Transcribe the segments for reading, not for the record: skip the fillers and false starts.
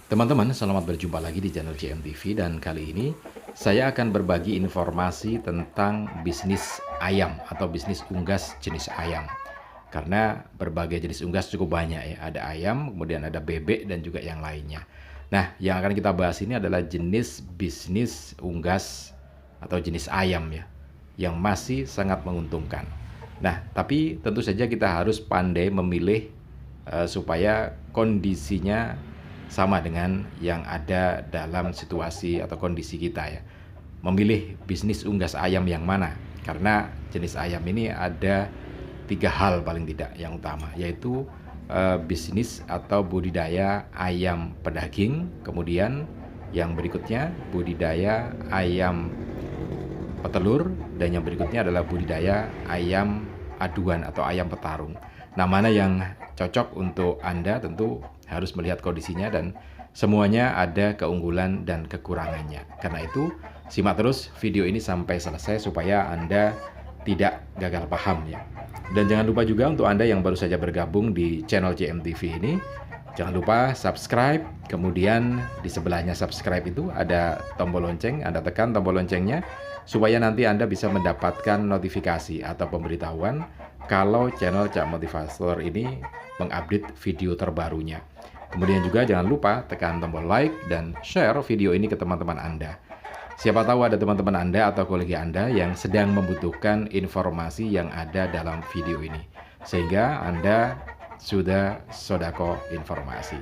Teman-teman, selamat berjumpa lagi di channel JMTV, dan kali ini saya akan berbagi informasi tentang bisnis ayam atau bisnis unggas jenis ayam. Karena berbagai jenis unggas cukup banyak ya, ada ayam, kemudian ada bebek dan juga yang lainnya. Nah, yang akan kita bahas ini adalah jenis bisnis unggas atau jenis ayam ya, yang masih sangat menguntungkan. Nah, tapi tentu saja kita harus pandai memilih supaya kondisinya sama dengan yang ada dalam situasi atau kondisi kita ya. Memilih bisnis unggas ayam yang mana, karena jenis ayam ini ada 3 hal paling tidak yang utama, yaitu bisnis atau budidaya ayam pedaging, kemudian yang berikutnya budidaya ayam petelur, dan yang berikutnya adalah budidaya ayam aduan atau ayam petarung. Nah, mana yang cocok untuk Anda tentu harus melihat kondisinya, dan semuanya ada keunggulan dan kekurangannya. Karena itu, simak terus video ini sampai selesai supaya Anda tidak gagal paham ya. Dan jangan lupa juga untuk Anda yang baru saja bergabung di channel JMTV ini, jangan lupa subscribe, kemudian di sebelahnya subscribe itu ada tombol lonceng, Anda tekan tombol loncengnya supaya nanti Anda bisa mendapatkan notifikasi atau pemberitahuan kalau channel Cak Motivator ini mengupdate video terbarunya. Kemudian juga jangan lupa tekan tombol like dan share video ini ke teman-teman Anda. Siapa tahu ada teman-teman Anda atau kolega Anda yang sedang membutuhkan informasi yang ada dalam video ini, sehingga Anda sudah sodako informasi.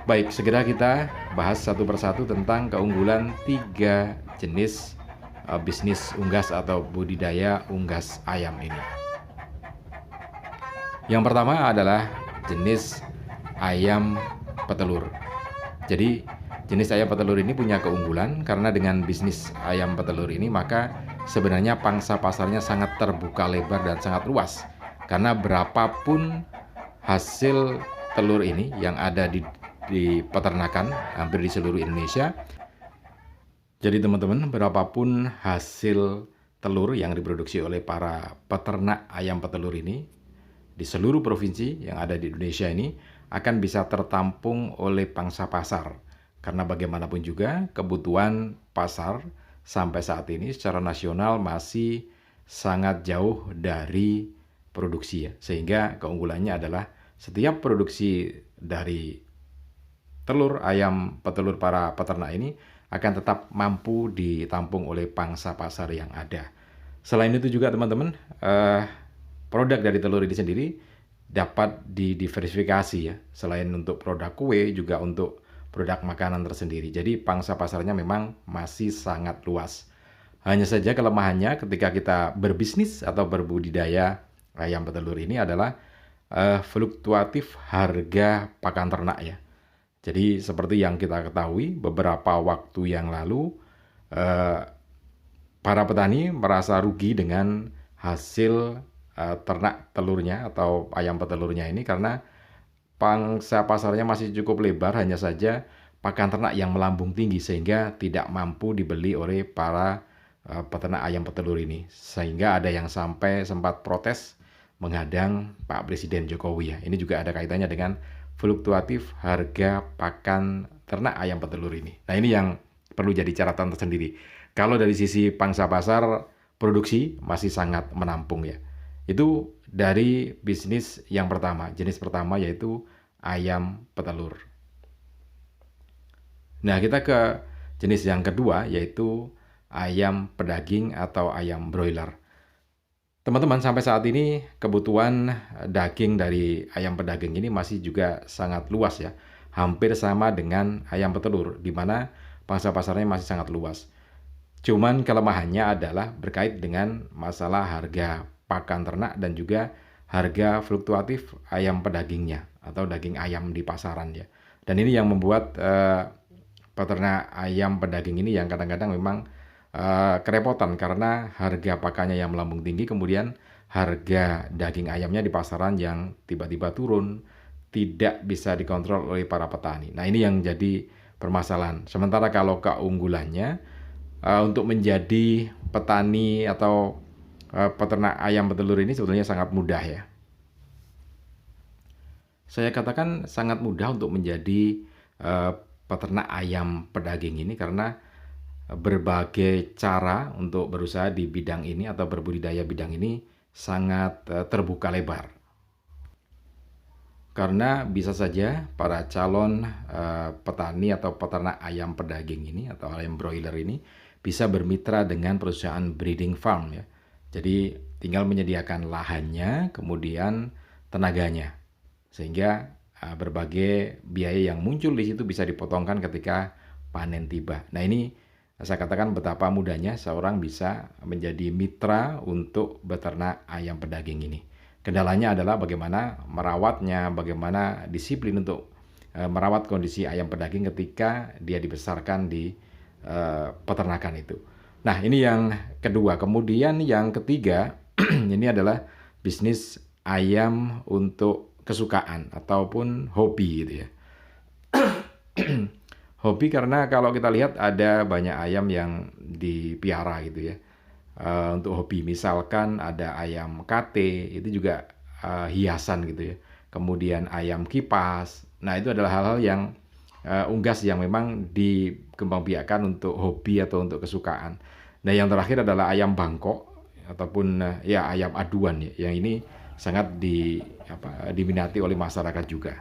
Baik, segera kita bahas satu persatu tentang keunggulan 3 jenis bisnis unggas atau budidaya unggas ayam ini. Yang pertama adalah jenis ayam petelur. Jadi jenis ayam petelur ini punya keunggulan karena dengan bisnis ayam petelur ini maka sebenarnya pangsa pasarnya sangat terbuka lebar dan sangat luas. Karena berapapun hasil telur ini yang ada di peternakan hampir di seluruh Indonesia. Jadi teman-teman, berapapun hasil telur yang diproduksi oleh para peternak ayam petelur ini di seluruh provinsi yang ada di Indonesia ini akan bisa tertampung oleh pangsa pasar. Karena bagaimanapun juga kebutuhan pasar sampai saat ini secara nasional masih sangat jauh dari produksi ya. Sehingga keunggulannya adalah setiap produksi dari telur ayam petelur para peternak ini akan tetap mampu ditampung oleh pangsa pasar yang ada. Selain itu juga teman-teman, produk dari telur ini sendiri dapat didiversifikasi ya. Selain untuk produk kue, juga untuk produk makanan tersendiri. Jadi pangsa pasarnya memang masih sangat luas. Hanya saja kelemahannya ketika kita berbisnis atau berbudidaya ayam petelur ini adalah fluktuatif harga pakan ternak ya. Jadi seperti yang kita ketahui, beberapa waktu yang lalu para petani merasa rugi dengan hasil ternak telurnya atau ayam petelurnya ini karena pangsa pasarnya masih cukup lebar, hanya saja pakan ternak yang melambung tinggi sehingga tidak mampu dibeli oleh para peternak ayam petelur ini. Sehingga ada yang sampai sempat protes menghadang Pak Presiden Jokowi ya. Ini juga ada kaitannya dengan fluktuatif harga pakan ternak ayam petelur ini. Nah, ini yang perlu jadi catatan tersendiri. Kalau dari sisi pangsa pasar, produksi masih sangat menampung ya. Itu dari bisnis yang pertama, jenis pertama yaitu ayam petelur. Nah, kita ke jenis yang kedua yaitu ayam pedaging atau ayam broiler. Teman-teman, sampai saat ini kebutuhan daging dari ayam pedaging ini masih juga sangat luas ya. Hampir sama dengan ayam petelur, di mana pangsa pasarnya masih sangat luas. Cuman kelemahannya adalah berkait dengan masalah harga pakan ternak dan juga harga fluktuatif ayam pedagingnya atau daging ayam di pasaran ya. Dan ini yang membuat peternak ayam pedaging ini yang kadang-kadang memang kerepotan karena harga pakannya yang melambung tinggi, kemudian harga daging ayamnya di pasaran yang tiba-tiba turun, tidak bisa dikontrol oleh para petani. Nah, ini yang jadi permasalahan. Sementara kalau keunggulannya untuk menjadi petani atau peternak ayam petelur ini sebetulnya sangat mudah ya. Saya katakan sangat mudah untuk menjadi peternak ayam pedaging ini karena berbagai cara untuk berusaha di bidang ini atau berbudidaya bidang ini sangat terbuka lebar. Karena bisa saja para calon petani atau peternak ayam pedaging ini atau ayam broiler ini bisa bermitra dengan perusahaan breeding farm ya. Jadi tinggal menyediakan lahannya, kemudian tenaganya. Sehingga berbagai biaya yang muncul di situ bisa dipotongkan ketika panen tiba. Nah, ini saya katakan betapa mudahnya seorang bisa menjadi mitra untuk beternak ayam pedaging ini. Kendalanya adalah bagaimana merawatnya, bagaimana disiplin untuk merawat kondisi ayam pedaging ketika dia dibesarkan di peternakan itu. Nah, ini yang kedua. Kemudian yang ketiga, ini adalah bisnis ayam untuk kesukaan ataupun hobi gitu ya. Hobi karena kalau kita lihat ada banyak ayam yang dipiara gitu ya. Untuk hobi misalkan ada ayam kate, itu juga hiasan gitu ya. Kemudian ayam kipas. Nah, itu adalah hal-hal yang unggas yang memang dikembangbiakkan untuk hobi atau untuk kesukaan. Nah, yang terakhir adalah ayam bangkok ataupun ya ayam aduan ya. Yang ini sangat diminati oleh masyarakat juga.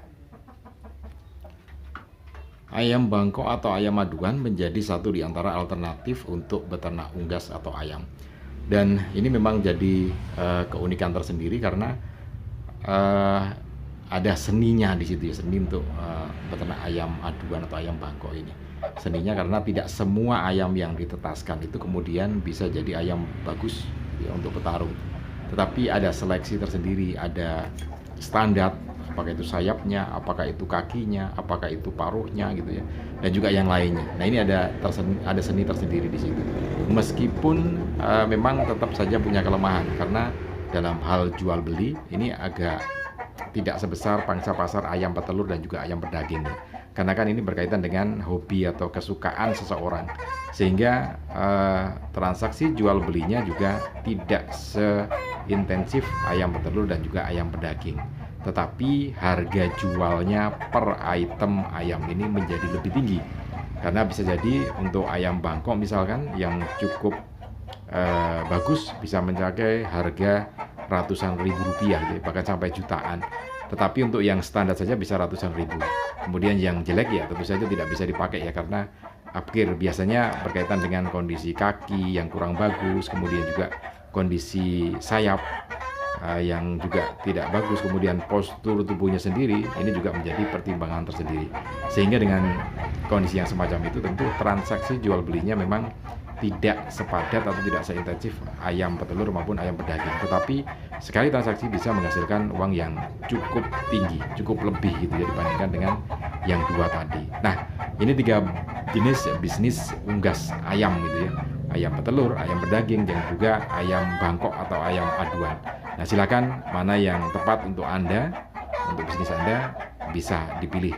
Ayam bangkok atau ayam aduan menjadi satu di antara alternatif untuk beternak unggas atau ayam. Dan ini memang jadi keunikan tersendiri karena ada seninya di situ ya, seni untuk beternak ayam aduan atau ayam bangkok ini. Seninya karena tidak semua ayam yang ditetaskan itu kemudian bisa jadi ayam bagus ya, untuk petarung. Tetapi ada seleksi tersendiri, ada standar, apakah itu sayapnya, apakah itu kakinya, apakah itu paruhnya gitu ya, dan juga yang lainnya. Nah, ini ada seni tersendiri di situ. Meskipun memang tetap saja punya kelemahan karena dalam hal jual beli ini agak tidak sebesar pangsa pasar ayam petelur dan juga ayam pedaging. Karena kan ini berkaitan dengan hobi atau kesukaan seseorang, sehingga transaksi jual belinya juga tidak seintensif ayam petelur dan juga ayam pedaging. Tetapi harga jualnya per item ayam ini menjadi lebih tinggi. Karena bisa jadi untuk ayam bangkok misalkan yang cukup bagus bisa mencapai harga ratusan ribu rupiah gitu, bahkan sampai jutaan. Tetapi untuk yang standar saja bisa ratusan ribu. Kemudian yang jelek ya tentu saja tidak bisa dipakai ya, karena akhir biasanya berkaitan dengan kondisi kaki yang kurang bagus, kemudian juga kondisi sayap yang juga tidak bagus, kemudian postur tubuhnya sendiri, ini juga menjadi pertimbangan tersendiri. Sehingga dengan kondisi yang semacam itu tentu transaksi jual belinya memang tidak sepadat atau tidak seintensif ayam petelur maupun ayam pedaging. Tetapi sekali transaksi bisa menghasilkan uang yang cukup tinggi, cukup lebih gitu ya dibandingkan dengan yang dua tadi. Nah, ini 3 jenis bisnis unggas ayam gitu ya. Ayam petelur, ayam pedaging, dan juga ayam bangkok atau ayam aduan. Nah, silakan mana yang tepat untuk Anda, untuk bisnis Anda bisa dipilih.